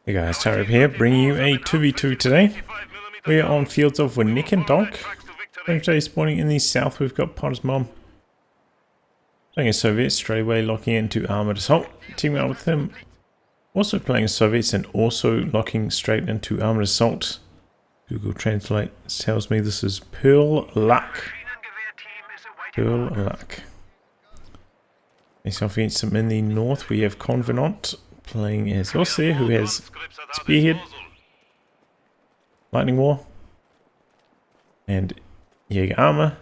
Hey guys, Tarab here, bringing you a 2v2 today. We are on fields of Winnekendonk. Today spawning in the south, we've got Potter's Mom. Playing a Soviet, straight away locking into armored assault. Teaming up with him. Also playing a Soviets and also locking straight into armored assault. Google Translate tells me this is Peal luck. Peal luck. Myself against him in the north, we have Convenant playing as Osir, who has Spearhead, Lightning War, and Jaeger Armor.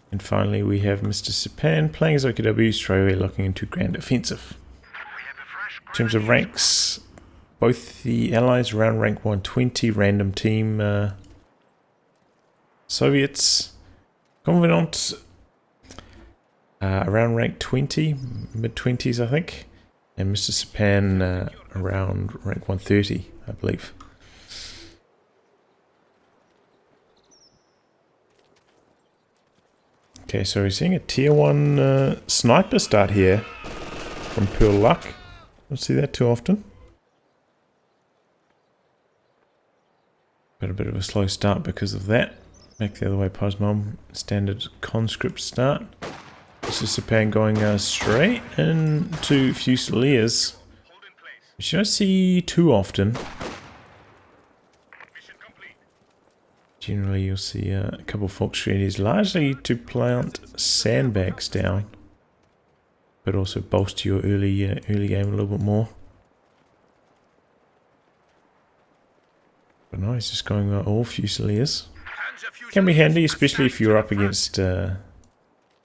And finally we have MrSipan playing as OKW, straight away locking into Grand Offensive. In terms of ranks, both the allies around rank 120, random team Soviets. Convenant around rank 20, mid-20s I think. And MrSipan around rank 130, I believe. Okay, so we're seeing a tier 1 sniper start here from Peal luck. Don't see that too often. But a bit of a slow start because of that. Back the other way, Posmom. Standard conscript start. MrSipan going straight into Fusiliers, which you don't see too often. Generally you'll see a couple of Fox strategies, largely to plant sandbags down, but also bolster your early game a little bit more. But no, he's just going all Fusiliers. Can be handy, especially if you're up against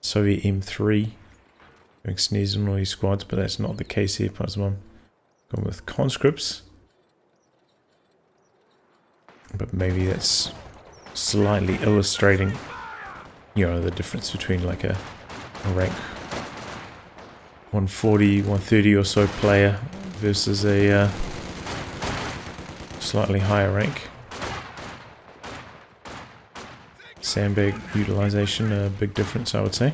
Soviet M3 doing sneeze on all your squads, but that's not the case here. Posmom going with conscripts, but maybe that's slightly illustrating, you know, the difference between like a rank 140, 130 or so player versus a slightly higher rank. Sandbag utilization, a big difference I would say.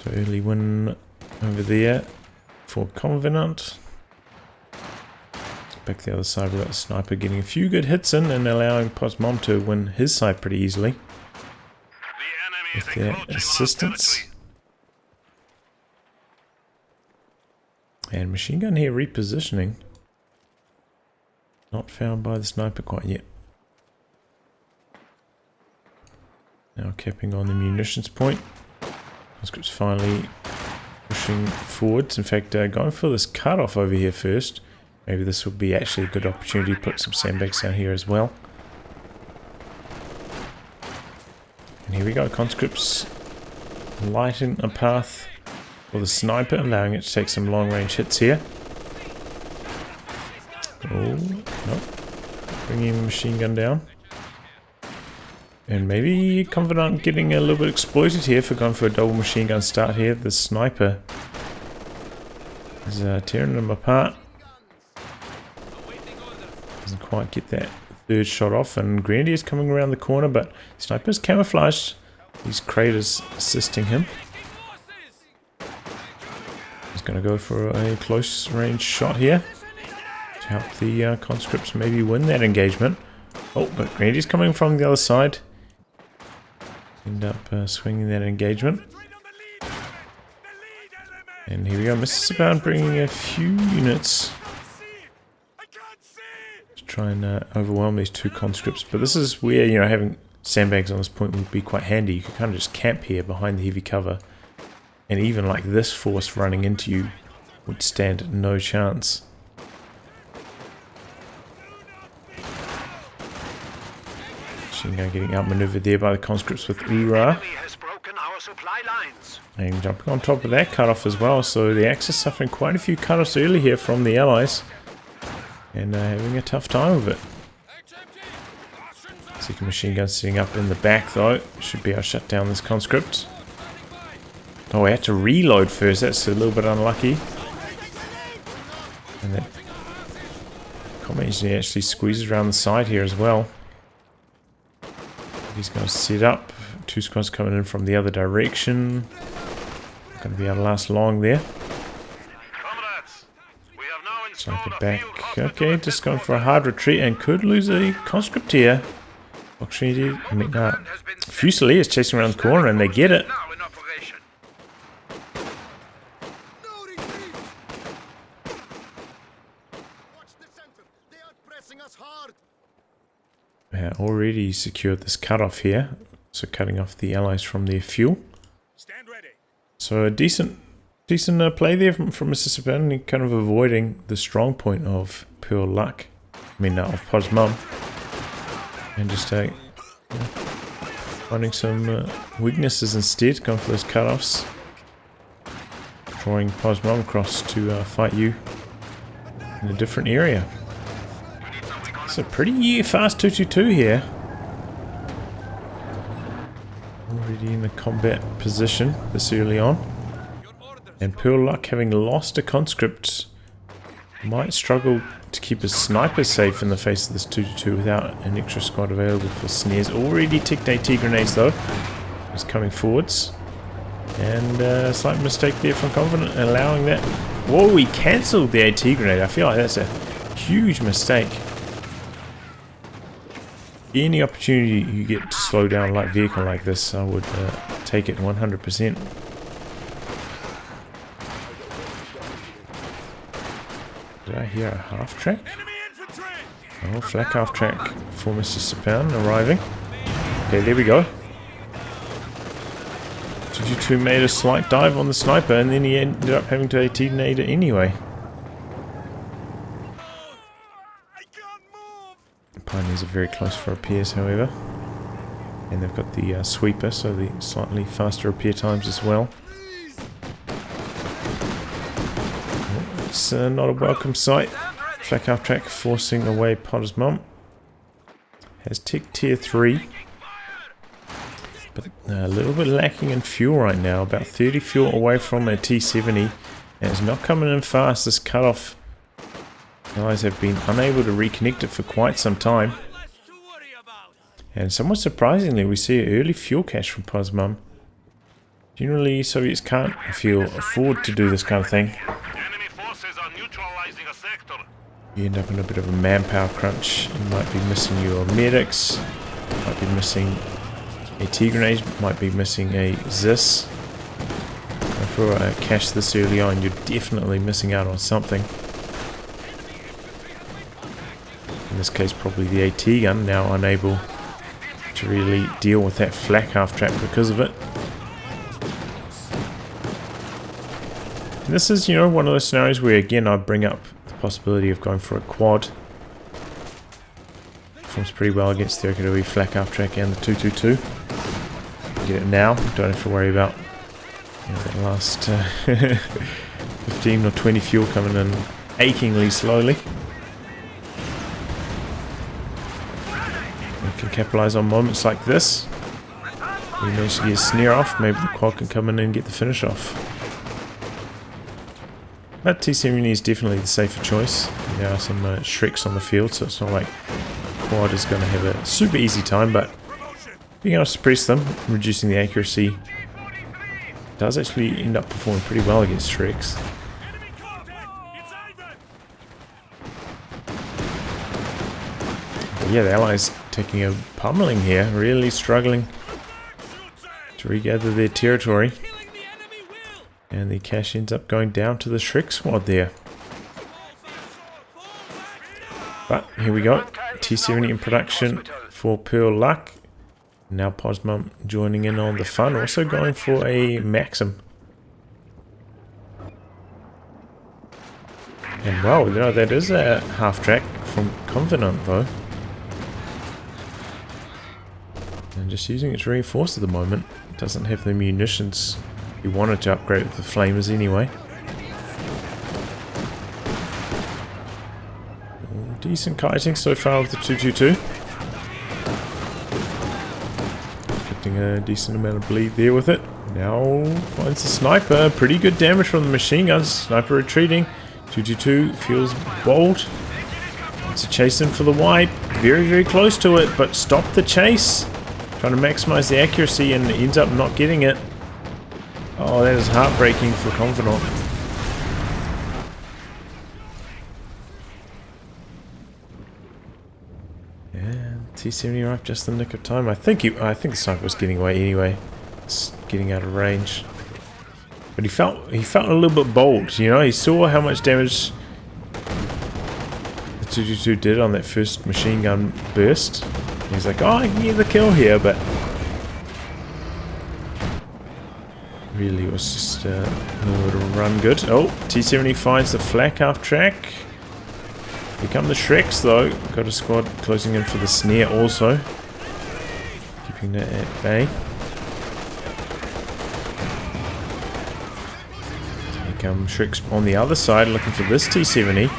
So early win over there for Convenant. Back the other side, we've got the sniper getting a few good hits in and allowing Posmom to win his side pretty easily with their assistance. And machine gun here repositioning. Not found by the sniper quite yet. Now capping on the munitions point. Conscript's finally pushing forwards. In fact, going for this cutoff over here first. Maybe this would be actually a good opportunity to put some sandbags down here as well. And here we go. Conscripts lighting a path for the sniper, allowing it to take some long range hits here. Oh, nope. Bringing the machine gun down. And maybe Convenant getting a little bit exploited here for going for a double machine gun start here. The sniper is tearing them apart. Doesn't quite get that third shot off, and Grandier coming around the corner, but sniper's camouflaged. These craters assisting him. He's going to go for a close range shot here to help the conscripts maybe win that engagement. Oh, but Grandier's coming from the other side. End up swinging that engagement. And here we go, MrSipan bringing a few units to try and overwhelm these two conscripts. But this is where, you know, having sandbags on this point would be quite handy. You could kind of just camp here behind the heavy cover, and even like this force running into you would stand no chance. Getting outmaneuvered there by the conscripts with Ura. And jumping on top of that cutoff as well, so the Axis suffering quite a few cutoffs early here from the allies. And having a tough time with it. Second machine gun sitting up in the back though. Should be able to shut down this conscript. Oh, I had to reload first, that's a little bit unlucky. And that combat engineer actually squeezes around the side here as well. He's going to set up. Two squads coming in from the other direction. Not going to be able to last long there. Sniper back. Okay, just going for a hard retreat and could lose a conscript here. Fusilier is chasing around the corner and they get it. Already secured this cutoff here, so cutting off the allies from their fuel. So a decent play there from MrSipan, kind of avoiding the strong point of Peal Luck. Of Pod's mum, and just finding some weaknesses instead, going for those cutoffs, drawing Pod's mum across to fight you in a different area. It's a pretty fast 222 here. Already in a combat position this early on. And Peal Luck, having lost a conscript, might struggle to keep his sniper safe in the face of this 222 without an extra squad available for snares. Already ticked AT grenades though. He's coming forwards. And a slight mistake there from Convenant, allowing that. Whoa, he cancelled the AT grenade. I feel like that's a huge mistake. Any opportunity you get to slow down a light vehicle like this, I would take it 100%. Did I hear a half track? Oh, flak half track for MrSipan arriving. Okay, there we go. 222 made a slight dive on the sniper and then he ended up having to AT nade it anyway. Pioneers are very close for repairs, however, and they've got the sweeper, so the slightly faster repair times as well. It's not a welcome sight. Flak half track forcing away Potter's mum. Has ticked tier 3, but a little bit lacking in fuel right now. About 30 fuel away from a T70, and it's not coming in fast. This cutoff. Allies have been unable to reconnect it for quite some time. And somewhat surprisingly, we see an early fuel cache from Pod's mum. Generally, Soviets can't afford to do this kind of thing. You end up in a bit of a manpower crunch. You might be missing your medics, might be missing AT grenades, might be missing a ZIS. And for a cache this early on, you're definitely missing out on something. In this case, probably the AT gun, now unable to really deal with that flak half track because of it. And this is, one of those scenarios where, again, I bring up the possibility of going for a quad. Performs pretty well against the OKW flak half track and the 222. Get it now, don't have to worry about that last 15 or 20 fuel coming in achingly slowly. Can capitalize on moments like this. We manage to get a snare off, maybe the quad can come in and get the finish off. But T70 is definitely the safer choice. There are some Shreks on the field, so it's not like quad is going to have a super easy time, but being able to suppress them, reducing the accuracy, does actually end up performing pretty well against Shreks. But yeah, the Allies taking a pummeling here, really struggling to regather their territory. And the cache ends up going down to the Shrek squad there. But here we go, T70 in production for Peal Luck. Now Pod's mum joining in on the fun, also going for a Maxim. And wow, that is a half track from Convenant though. And just using it to reinforce at the moment. It doesn't have the munitions you wanted to upgrade with the flamers anyway. Decent kiting so far with the 222. Inflicting a decent amount of bleed there with it. Now finds the sniper. Pretty good damage from the machine guns. Sniper retreating. 222 feels bold. Wants to chase in for the wipe. Very, very close to it, but stop the chase. Trying to maximize the accuracy and ends up not getting it. Oh, that is heartbreaking for Convenant. T70 arrived just in the nick of time. I think the sniper was getting away anyway. It's getting out of range. But he felt a little bit bold, you know. He saw how much damage the 222 did on that first machine gun burst. And he's like, oh, I can get the kill here, but really it was just a little bit of run good. Oh, T70 finds the flak half track. Here come the Shreks though. Got a squad closing in for the snare also. Keeping that at bay. Come Shreks on the other side looking for this T70.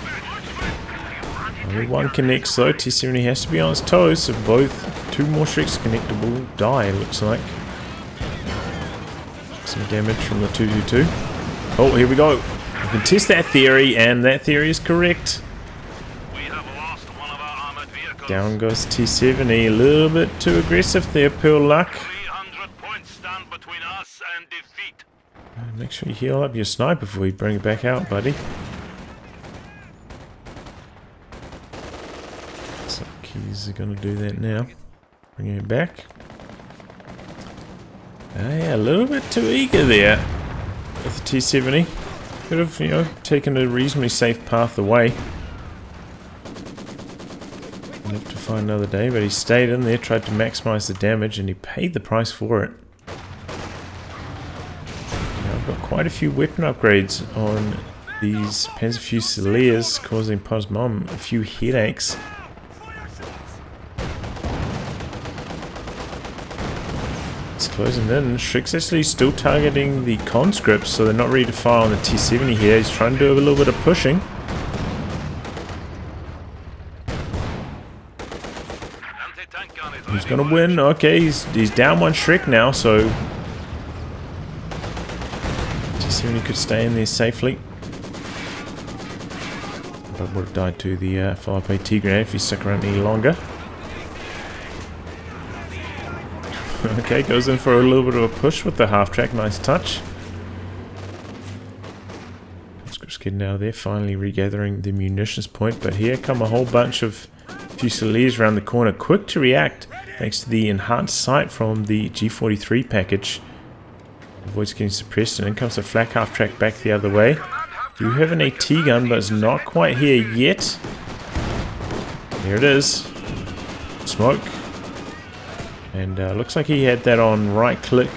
Only one connects though. T70 has to be on its toes, so two more Shreks connect will die, it looks like. Some damage from the 222. Oh, here we go. We can test that theory, and that theory is correct. Down goes T70. A little bit too aggressive there, Pearl Luck. Make sure you heal up your sniper before you bring it back out, buddy. So keys are going to do that now. Bringing it back. Yeah, a little bit too eager there with the T70. Could have, you know, taken a reasonably safe path away. Enough to find another day, but he stayed in there, tried to maximize the damage, and he paid the price for it. Got quite a few weapon upgrades on these Panzer Fusiliers, causing Pod's mom a few headaches. It's closing in. Shrek's actually still targeting the conscripts, so they're not ready to fire on the T70 here. He's trying to do a little bit of pushing. He's gonna win. Okay, he's down one Shrek now, so T70 could stay in there safely. But would have died to the follow-up AT grenade if he stuck around any longer. Okay, goes in for a little bit of a push with the half-track. Nice touch. Conscript's getting out of there, finally regathering the munitions point. But here come a whole bunch of Fusiliers around the corner. Quick to react thanks to the enhanced sight from the G43 package. Avoids getting suppressed, and then comes the flak half track back the other way. Do have an AT gun, but it's not quite here yet. There it is. Smoke. And looks like he had that on right click.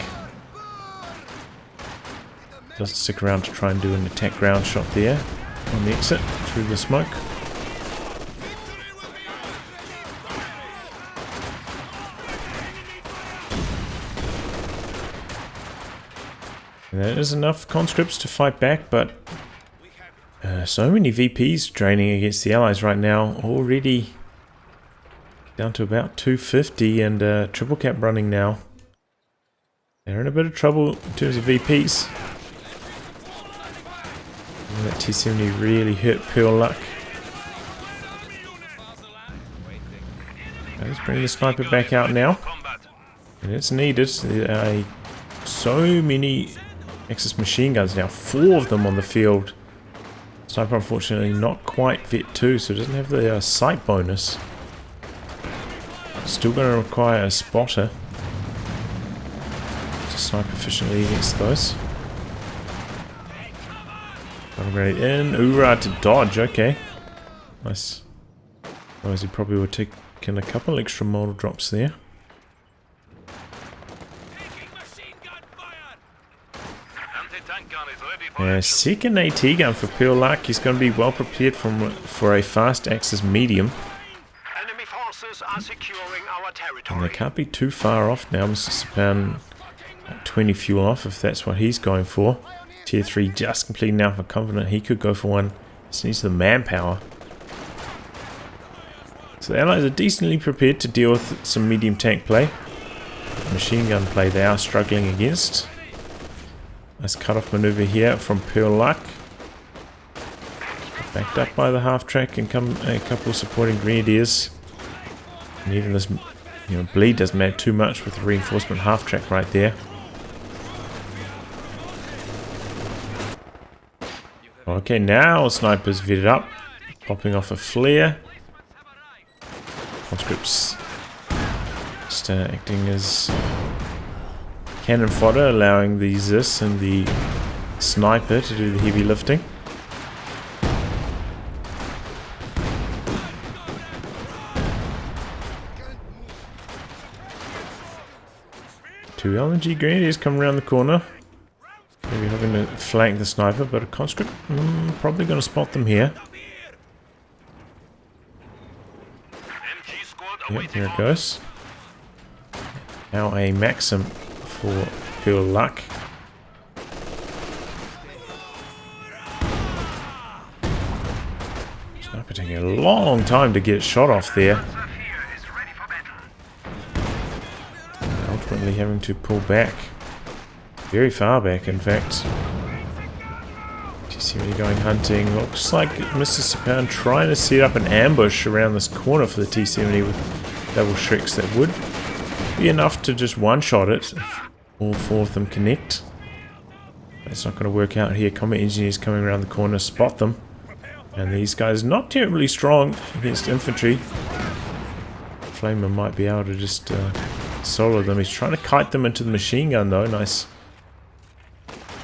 Doesn't stick around to try and do an attack ground shot there on the exit through the smoke. And that is enough conscripts to fight back, but so many VPs training against the Allies right now, already down to about 250, and triple cap running now. They're in a bit of trouble in terms of VPs. And that T70 really hurt Pearl Luck. Let's bring the sniper back out now, and it's needed. There are so many Axis machine guns now, 4 of them on the field. Sniper unfortunately not quite Vet 2, so it doesn't have the sight bonus. Still going to require a spotter to snipe efficiently against those. Double grenade in, hoorah to dodge, okay. Nice. Otherwise he probably would have taken a couple extra model drops there. Second AT gun for Pearl Luck. He's going to be well prepared for a fast Axis medium. Enemy forces are securing our territory. And they can't be too far off now. MrSipan 20 fuel off if that's what he's going for. Tier 3 just completed now for Convenant. He could go for one. Just needs the manpower. So the Allies are decently prepared to deal with some medium tank play. Machine gun play they are struggling against. Nice cut-off maneuver here from Pearl Luck. Backed up by the half-track and come a couple of supporting grenadiers. And even this, bleed doesn't matter too much with the reinforcement half-track right there. Okay, now snipers vetted up. Popping off a flare. Conscripts Just acting as cannon fodder, allowing the Zis and the sniper to do the heavy lifting. Two LNG grenadiers come around the corner. Maybe hoping to flank the sniper, but a conscript probably going to spot them here. Yep, there it goes. Now a Maxim for Peal luck. Sniper taking a long time to get it shot off there. Ultimately having to pull back. Very far back, in fact. T70 going hunting. Looks like MrSipan trying to set up an ambush around this corner for the T70 with double Shreks. That would be enough to just one-shot it if all four of them connect. That's not going to work out here. Combat engineers coming around the corner, spot them. And these guys not terribly strong against infantry. Flamer might be able to just solo them. He's trying to kite them into the machine gun though. Nice.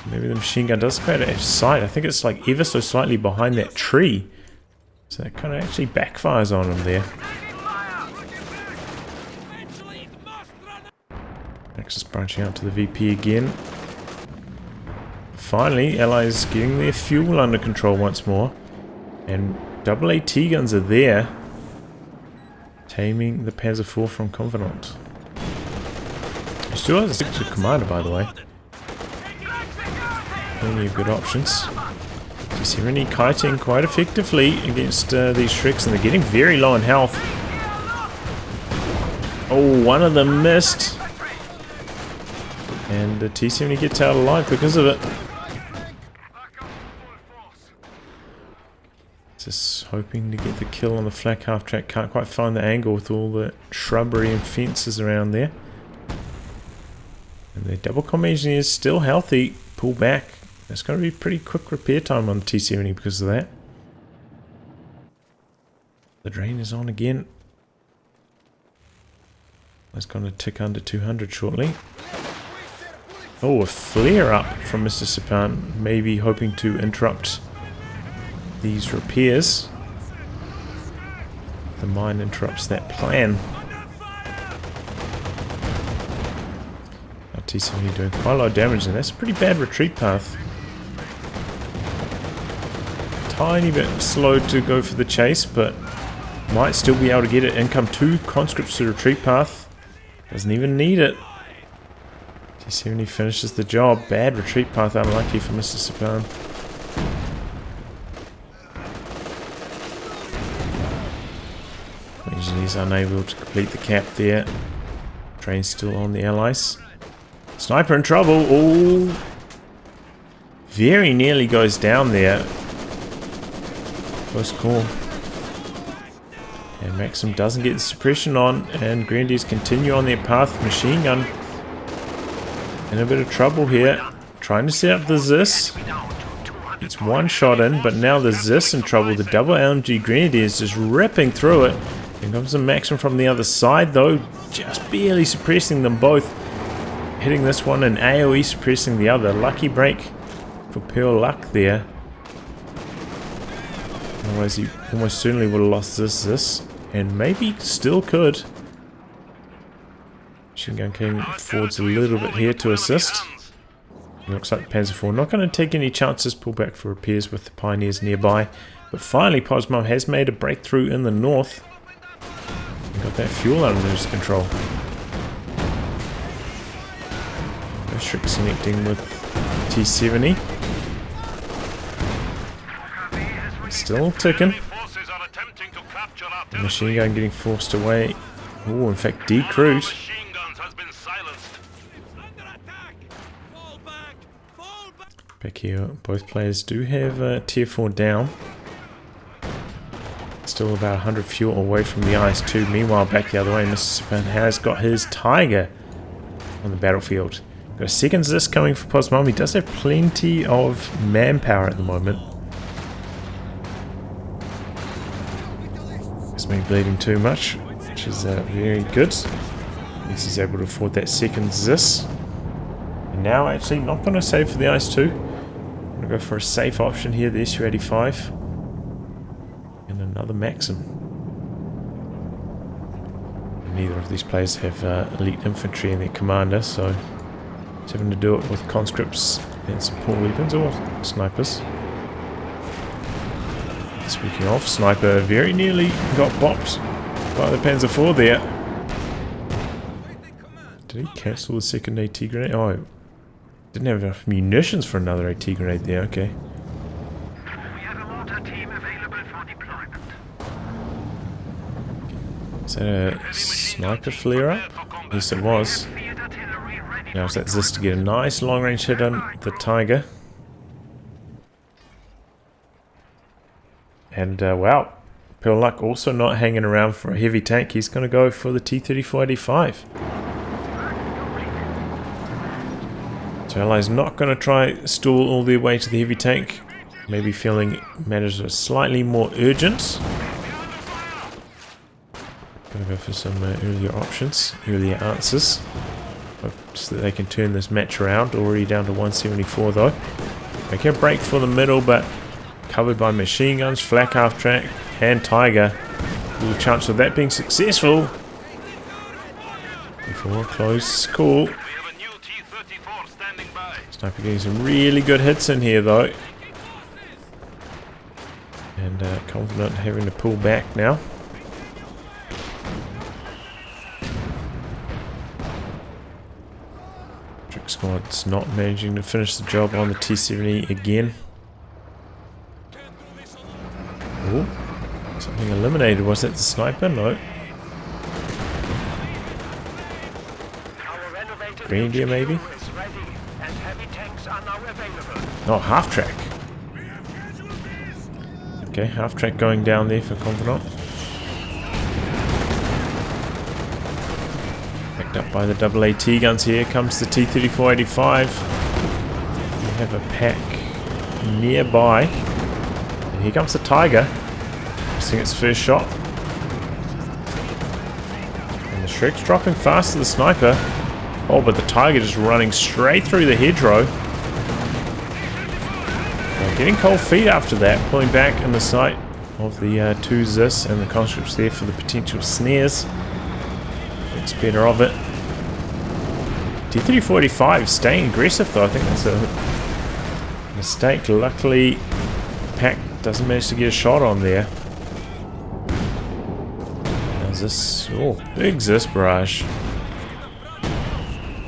Maybe the machine gun does create a sight. I think it's like ever so slightly behind that tree. So that kind of actually backfires on him there. Next is branching out to the VP again. Finally, Allies getting their fuel under control once more. And double AT guns are there. Taming the Panzer IV from Convenant. He still has a 6 commander, by the way. Plenty of good options. T70 kiting quite effectively against these Shreks, and they're getting very low in health. Oh, one of them missed. And the T70 gets out alive because of it. Just hoping to get the kill on the flak half track. Can't quite find the angle with all the shrubbery and fences around there. And the double comm engineer is still healthy. Pull back. It's going to be pretty quick repair time on the T70 because of that. The drain is on again. It's going to tick under 200 shortly. Oh, a flare up from MrSipan. Maybe hoping to interrupt these repairs. The mine interrupts that plan. Our T70 doing quite a lot of damage, and that's a pretty bad retreat path. Tiny bit slow to go for the chase, but might still be able to get it. Income 2 conscripts to retreat path. Doesn't even need it. T70 finishes the job. Bad retreat path, unlucky for MrSipan. Engineers unable to complete the cap there. Train still on the Allies. Sniper in trouble. Oh, very nearly goes down there. Close call. And Maxim doesn't get the suppression on, and Grenadiers continue on their path. Machine gun in a bit of trouble here. Trying to set up the Zis. It's one shot in, but now the Zis in trouble. The double LMG Grenadiers just ripping through it. Here comes the Maxim from the other side though, just barely suppressing them both. Hitting this one and AoE suppressing the other. Lucky break for Peal luck there. Otherwise he almost certainly would have lost this, and maybe still could. Machine gun came forwards a little bit here to assist. It looks like Panzer IV not going to take any chances, pull back for repairs with the Pioneers nearby. But finally Posmom has made a breakthrough in the north. Got that fuel under his control. Shreks connecting with T70. Still ticking. The machine gun getting forced away. Oh, in fact, decrewed. Back here, both players do have tier 4 down. Still about 100 fuel away from the ice too. Meanwhile, back the other way, MrSipan has got his Tiger on the battlefield. Got a second Zis coming for Posmom. He does have plenty of manpower at the moment. It's been bleeding too much, which is very good. At least he's able to afford that second Zis. And now actually not going to save for the IS-2. I'm going to go for a safe option here, the Su-85. And another Maxim. And neither of these players have elite infantry in their commander, so he's having to do it with conscripts and support weapons or snipers. Speaking of, sniper very nearly got bopped by the Panzer IV there. Did he cancel the second AT grenade? Oh, didn't have enough munitions for another AT grenade there, okay. We have a mortar team available for deployment. Is that a sniper flare up? Yes, it was. Now that's this to get a nice long range hit on the Tiger. And wow, Peal Luck also not hanging around for a heavy tank. He's going to go for the T-34-85. So Allies not going to try stall all their way to the heavy tank. Maybe feeling matters are slightly more urgent. Going to go for some earlier options, earlier answers. Hope so that they can turn this match around. Already down to 174 though. Okay, break for the middle, but covered by machine guns, flak half track, and Tiger. Little chance of that being successful. Before close call. Sniper getting some really good hits in here though. And Convenant having to pull back now. Trick Squad's not managing to finish the job on the T70 again. Oh, something eliminated. Was that the sniper? No. Grenadier maybe? Oh, half track. Okay, half track going down there for Convenant. Backed up by the double AT guns here. Comes the T-34-85. We have a pack nearby. And here comes the Tiger. Missing its first shot. And the Shrek's dropping fast to the sniper. Oh, but the Tiger just running straight through the hedgerow. Getting cold feet after that, pulling back in the sight of the 2 Zis and the conscripts there for the potential snares. Thinks better of it. T-34-85 staying aggressive though. I think that's a mistake. Luckily, Pack doesn't manage to get a shot on there. Now Zis, oh, big Zis barrage.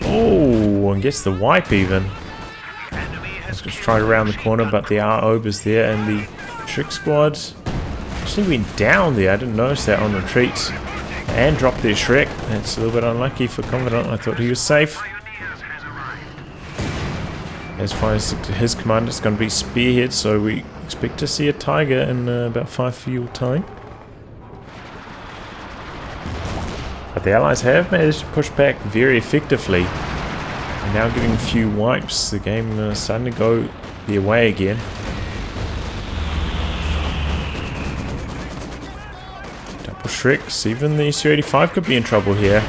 Oh, and gets the wipe even. Just tried around the corner, but the R-Obers there, and the Trick Squad actually went down there. I didn't notice that on retreat. And dropped their Shrek. That's a little bit unlucky for Convenant. I thought he was safe. As far as his commander, it's going to be Spearhead, so we expect to see a Tiger in about 5 fuel time. But the Allies have managed to push back very effectively. And now getting a few wipes, the game starting to go their way again. Double Shreks, even the Su-85 could be in trouble here.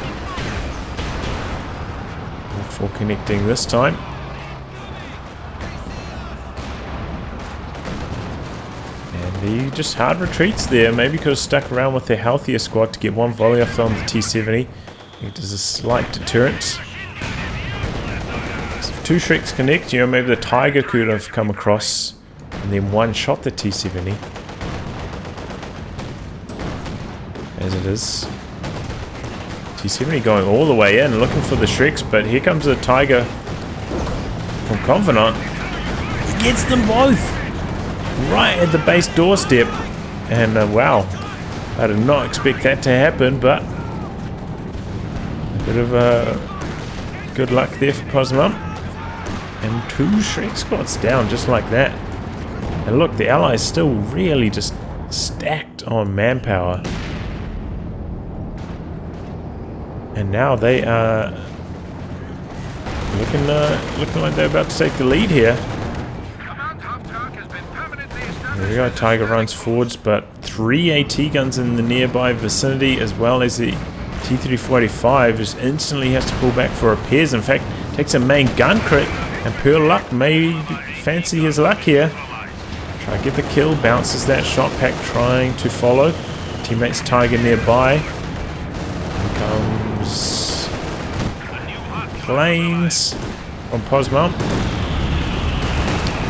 For connecting this time. And he just hard retreats there. Maybe could have stuck around with their healthier squad to get one volley off on the T70. It does a slight deterrent. 2 Shreks connect, you know, maybe the Tiger could have come across and then one shot the T70. As it is. T70 going all the way in, looking for the Shreks, but here comes the Tiger from Convenant. He gets them both! Right at the base doorstep. And wow, I did not expect that to happen, but a bit of good luck there for Cosmo. And 2 Shrek squads down just like that. And look, the Allies still really just stacked on manpower. And now they are looking like they're about to take the lead here. There we go, Tiger runs forwards, but 3 AT guns in the nearby vicinity, as well as the T-34-85 just instantly has to pull back for repairs. In fact, takes a main gun crit, and Peal Luck may fancy his luck here. Try to get the kill, bounces that shot pack, trying to follow. Teammate's Tiger nearby. Here comes planes from Posmum.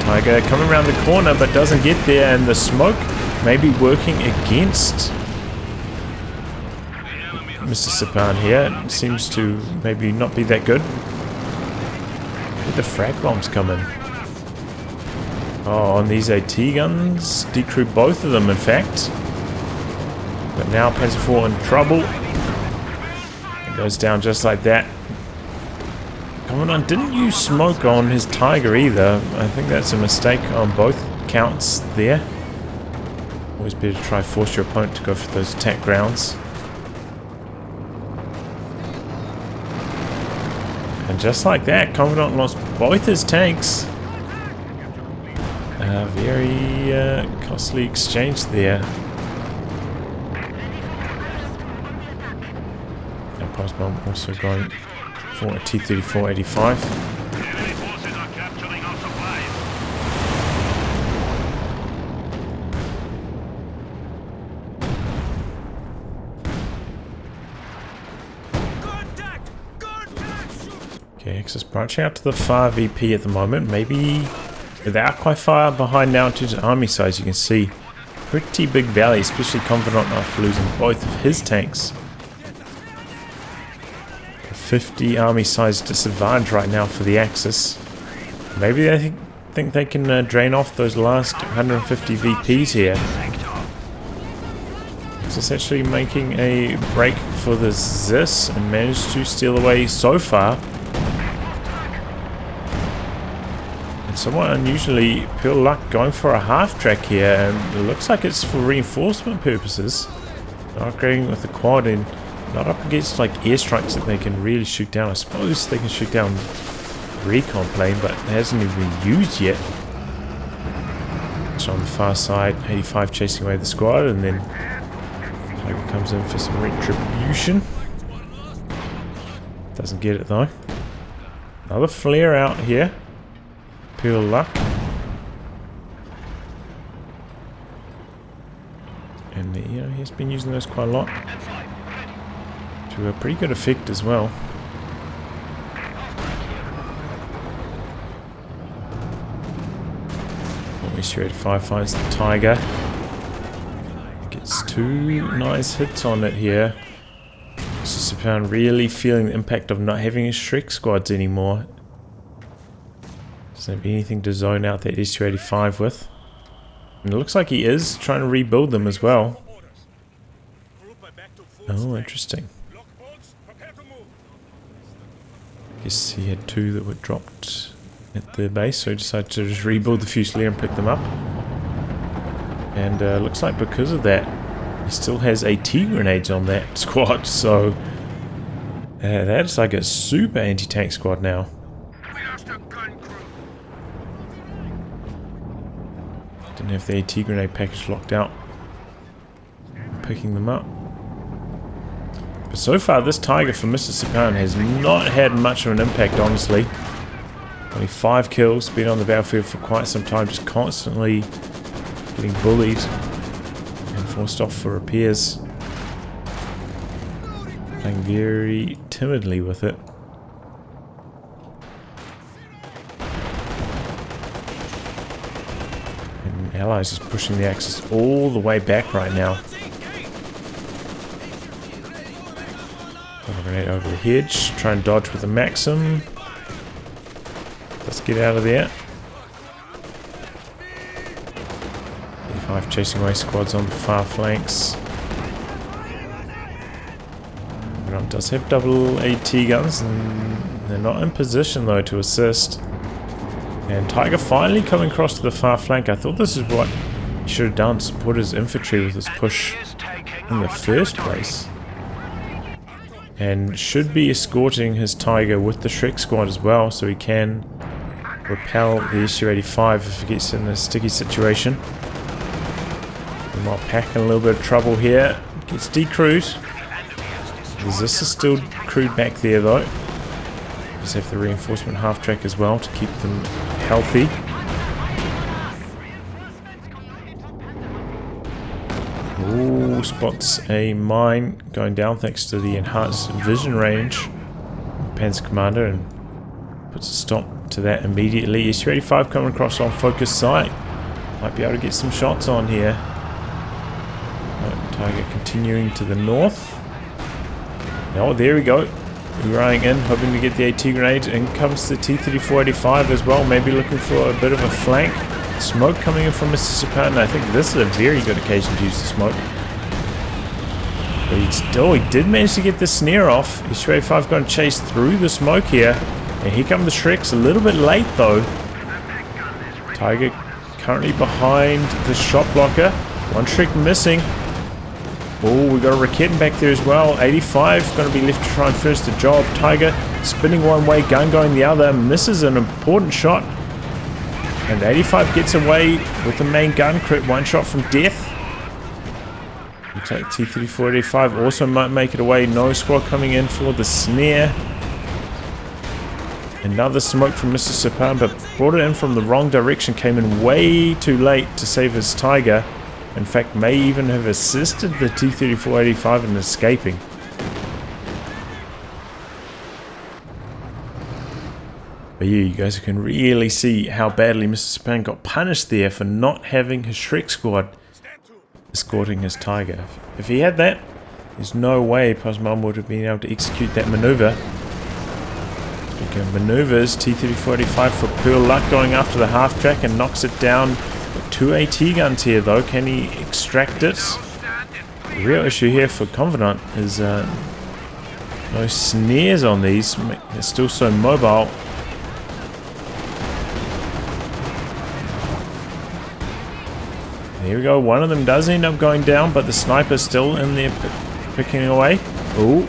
Tiger coming around the corner but doesn't get there, and the smoke may be working against MrSipan here. It seems to maybe not be that good. Where'd the frag bombs come in? Oh, on these AT guns, decrew both of them in fact. But now Panzer IV in trouble. It goes down just like that. Convenant didn't use smoke on his Tiger either. I think that's a mistake on both counts there. Always better to try force your opponent to go for those attack grounds. And just like that, Convenant lost both his tanks. Very costly exchange there. And Postbomb also going for a T-34-85. Okay, Axis branching out to the far VP at the moment. Maybe they are quite far behind now in terms of army size. You can see pretty big valley, especially Convenant after losing both of his tanks. 50 army size disadvantage right now for the Axis. Maybe they think they can drain off those last 150 VPs here. It's actually making a break for the Zis and managed to steal away so far. And somewhat unusually, Peal Luck going for a half track here, and it looks like it's for reinforcement purposes. Not upgrading with the quad and not up against like airstrikes that they can really shoot down. I suppose they can shoot down recon plane, but it hasn't even been used yet. So on the far side, 85 chasing away the squad, and then Tiger comes in for some retribution. Doesn't get it though. Another flare out here. Peal Luck. And you know, he's been using those quite a lot. To a pretty good effect as well. MrSipan finds the Tiger. Gets two nice hits on it here. MrSipan really feeling the impact of not having his Shrek squads anymore. Doesn't have anything to zone out that S285 with. And it looks like he is trying to rebuild them as well. Oh, interesting. Guess he had two that were dropped at the base, so he decided to just rebuild the Fusilier and pick them up. And looks like because of that, he still has AT grenades on that squad, so that's like a super anti-tank squad now. Didn't have the AT grenade package locked out. Picking them up. But so far, this Tiger for MrSipan has not had much of an impact, honestly. Only 5 kills, been on the battlefield for quite some time, just constantly getting bullied and forced off for repairs. Playing very timidly with it. And Allies just pushing the Axis all the way back right now. Grenade over the hedge, try and dodge with the Maxim. Let's get out of there. 85 chasing away squads on the far flanks. Convenant does have double AT guns, and they're not in position though to assist. And Tiger finally coming across to the far flank. I thought this is what he should have done, support his infantry with his push in the first place. And should be escorting his Tiger with the Shrek squad as well, so he can repel the SU-85 if he gets in a sticky situation. Not packing a little bit of trouble here. Gets decrewed. Resist is still crewed back there though. Just have the reinforcement half track as well to keep them healthy. Ooh, spots a mine going down thanks to the enhanced vision range. Panzer Commander and puts a stop to that immediately. SU-85 coming across on focus sight. Might be able to get some shots on here. Tiger continuing to the north. Oh, there we go. Running in, hoping to get the AT grenade. In comes the T-34-85 as well. Maybe looking for a bit of a flank. Smoke coming in from MrSipan. I think this is a very good occasion to use the smoke. But he did manage to get the snare off. SU-85 going to chase through the smoke here. And here come the Shreks. A little bit late though. Tiger currently behind the shot blocker. One Shrek missing. Oh, we got a Raketen back there as well. 85 going to be left to try and finish the job. Tiger spinning one way, gun going the other. Misses an important shot. And 85 gets away with the main gun crit. One shot from death. You take T-34-85. Also might make it away. No squad coming in for the snare. Another smoke from MrSipan, but brought it in from the wrong direction. Came in way too late to save his Tiger. In fact, may even have assisted the T-34-85 in escaping. But yeah, you guys can really see how badly MrSipan got punished there for not having his Shrek squad escorting his Tiger. If he had that, there's no way Posmon would have been able to execute that maneuver. Speaking of maneuvers, T-34-85 for Peal luck going after the half track and knocks it down. Two AT guns here though. Can he extract it? The real issue here for Convenant is no snares on these. They're still so mobile. There we go. One of them does end up going down, but the sniper's still in there picking away. Ooh.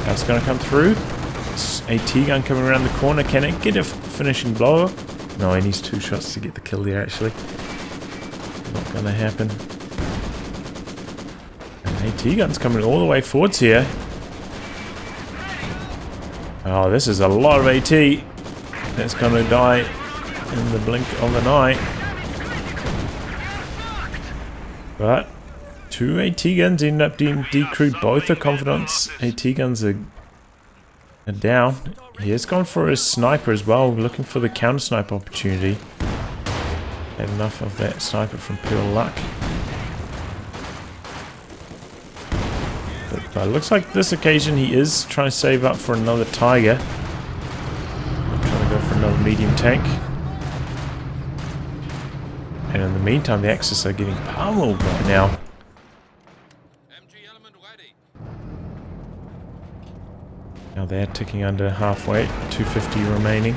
That's going to come through. AT gun coming around the corner. Can it get a finishing blow? No, he needs 2 shots to get the kill there actually. Not going to happen. And AT gun's coming all the way forwards here. Oh, this is a lot of AT. That's going to die in the blink of an eye. But 2 AT guns end up being decrewed. Both the Convenant's AT guns are down. He has gone for his sniper as well, looking for the counter sniper opportunity. Had enough of that sniper from pure luck. But looks like this occasion he is trying to save up for another Tiger. Trying to go for another medium tank. And in the meantime, the Axis are getting pummeled right now. Now they're ticking under halfway, 250 remaining.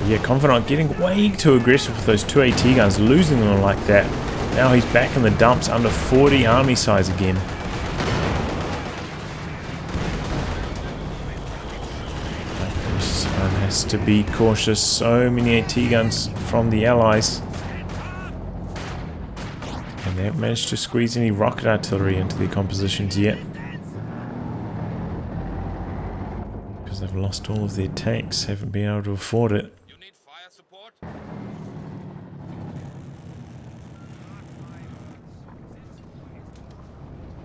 Yeah, Convenant getting way too aggressive with those 2 AT guns, losing them like that. Now he's back in the dumps under 40 army size again. One has to be cautious. So many AT guns from the Allies. And they haven't managed to squeeze any rocket artillery into their compositions yet. Because they've lost all of their tanks, haven't been able to afford it. You need fire support?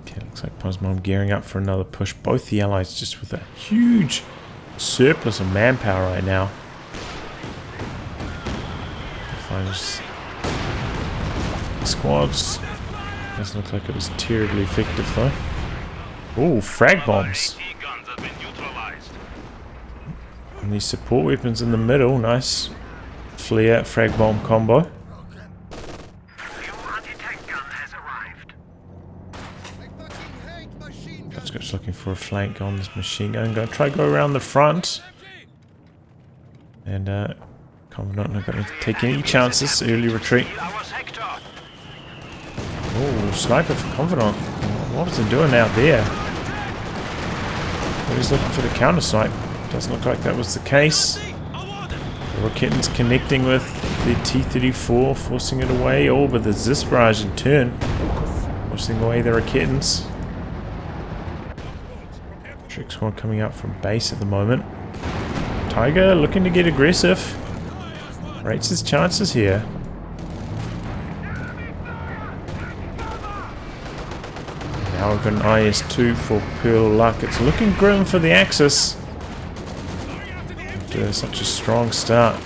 Okay, looks like Posmon gearing up for another push. Both the Allies just with a huge surplus of manpower right now. Squads. Doesn't look like it was terribly effective though. Oh, frag bombs. And these support weapons in the middle. Nice flare frag bomb combo. Just looking for a flank on this machine gun. Gonna try to go around the front. And Convenant not going to take any chances. Early retreat. Oh, sniper for Convenant. What is he doing out there? Well, he's looking for the counter snipe. Doesn't look like that was the case. Rockettins connecting with the T34, forcing it away. Oh, but the Zis barrage in turn, forcing away the Rockettins. Trick Squad coming out from base at the moment. Tiger looking to get aggressive. Rates his chances here. Now we've got an IS-2 for Peal luck. It's looking grim for the Axis. After such a strong start.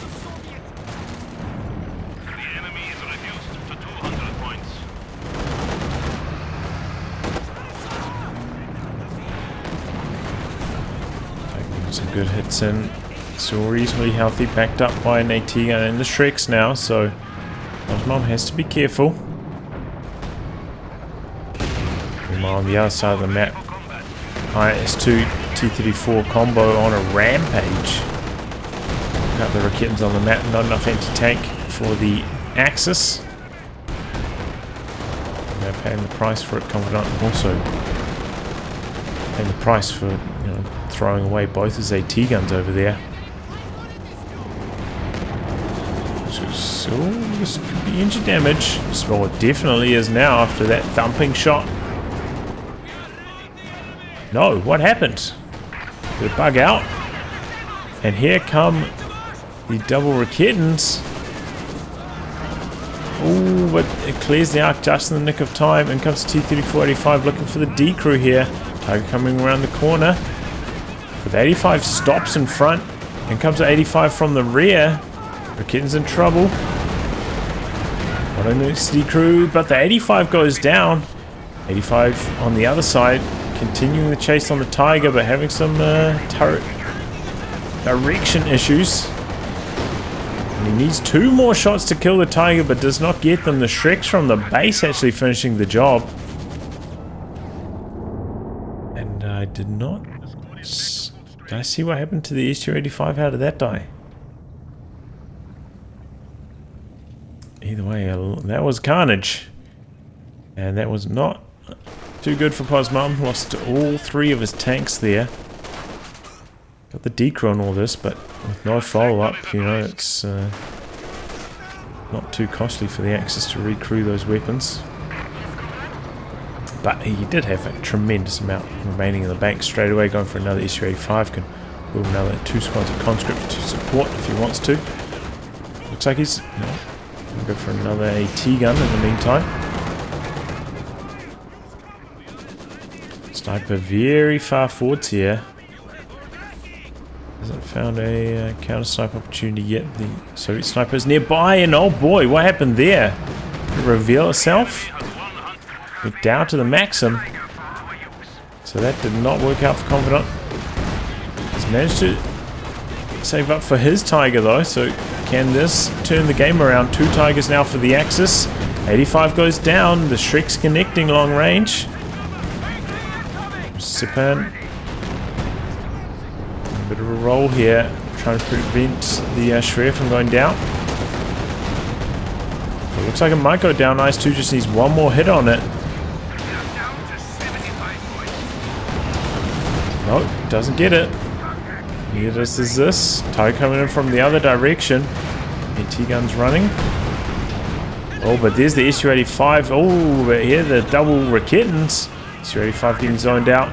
The enemy is reduced to 200 points. Taking some good hits in. Still reasonably healthy, backed up by an AT gun in the Shreks now, so Mom has to be careful. Meanwhile, on the other side of the map, IS-2 T-34 combo on a rampage. Got the Rockettins on the map, not enough anti-tank for the Axis. They're paying the price for it. Convenant also paying the price for, you know, throwing away both his AT guns over there. So this could be injured damage. Well, it definitely is now after that thumping shot. No, what happened? Did it bug out? And here come the double Rockettins. Oh, but it clears the arc just in the nick of time. In comes T-34-85 looking for the D crew here. Tiger coming around the corner. But the 85 stops in front. In comes the 85 from the rear. Rockettins in trouble. Not only the D crew, but the 85 goes down. 85 on the other side, continuing the chase on the Tiger, but having some turret direction issues. And he needs 2 more shots to kill the Tiger, but does not get them. The Shreks from the base actually finishing the job. And I did not... Did I see what happened to the S-285? How did that die? Either way, that was carnage. And that was not too good for Posmum. Lost all 3 of his tanks there. Got the decro and all this, but with no follow-up, you know, it's not too costly for the Axis to recrew those weapons. But he did have a tremendous amount remaining in the bank straight away. Going for another SU-85, can build another 2 squads of conscripts to support if he wants to. Looks like he's... No, go for another AT gun in the meantime. Sniper very far forwards here. Hasn't found a counter sniper opportunity yet. The Soviet sniper is nearby, and oh boy, what happened there? Did it reveal itself? Went down to the Maxim. So that did not work out for Convenant. He's managed to save up for his Tiger though, so can this turn the game around? 2 Tigers now for the Axis. 85 goes down. The Shrek's connecting long range. MrSipan. A bit of a roll here. Trying to prevent the Shred from going down. It looks like it might go down. IS-2 just needs 1 more hit on it. No, doesn't get it. Neither does this. Tiger coming in from the other direction. AT guns running. Oh, but there's the SU-85. Oh, but here the double Rockettins. SU-85 getting zoned out.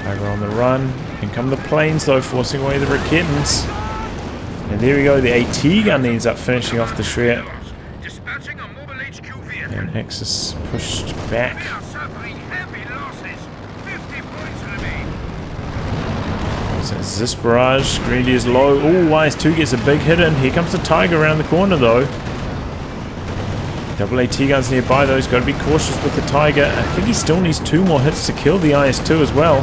Tiger on the run. And come the planes though, forcing away the Rockettins. And there we go. The AT gun ends up finishing off the Shred. And Axis pushed back. This barrage, Greedy is low. Oh, IS-2 gets a big hit in. Here comes the Tiger around the corner though. Double AT guns nearby though. He's got to be cautious with the Tiger. I think he still needs 2 more hits to kill the IS-2 as well.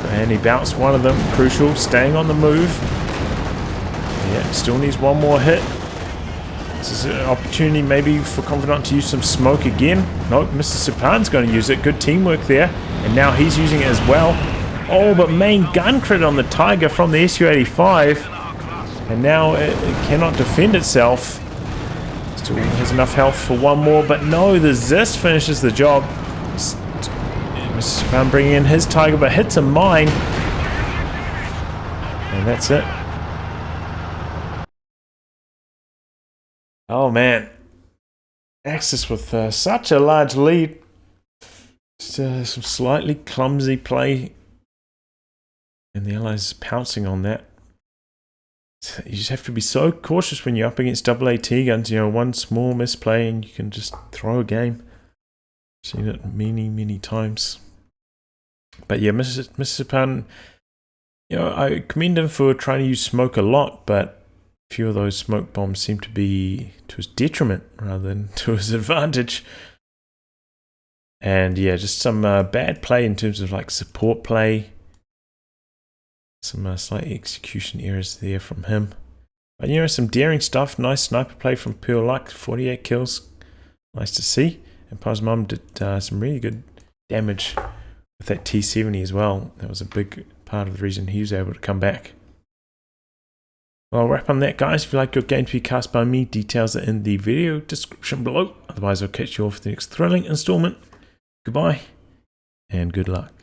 And he bounced one of them. Crucial, staying on the move. Yeah, still needs 1 more hit. This is an opportunity maybe for Convenant to use some smoke again. Nope, MrSipan's going to use it. Good teamwork there. And now he's using it as well. Oh, but main gun crit on the Tiger from the SU-85. And now it cannot defend itself. Still has enough health for 1 more, but no, the Zis finishes the job. MrSipan bringing in his Tiger, but hits a mine. And that's it. Oh man. Axis with such a large lead. Just, some slightly clumsy play. And the Allies pouncing on that. You just have to be so cautious when you're up against AAT guns. You know, one small misplay and you can just throw a game. Seen it many times. But yeah, MrSipan, you know, I commend him for trying to use smoke a lot, but a few of those smoke bombs seem to be to his detriment rather than to his advantage. And yeah, just some bad play in terms of like support play. Some slight execution errors there from him. But you know, some daring stuff. Nice sniper play from Peal, like 48 kills. Nice to see. And Pazmam did some really good damage with that T70 as well. That was a big part of the reason he was able to come back. Well, I'll wrap on that, guys. If you like your game to be cast by me, details are in the video description below. Otherwise, I'll catch you all for the next thrilling installment. Goodbye, and good luck.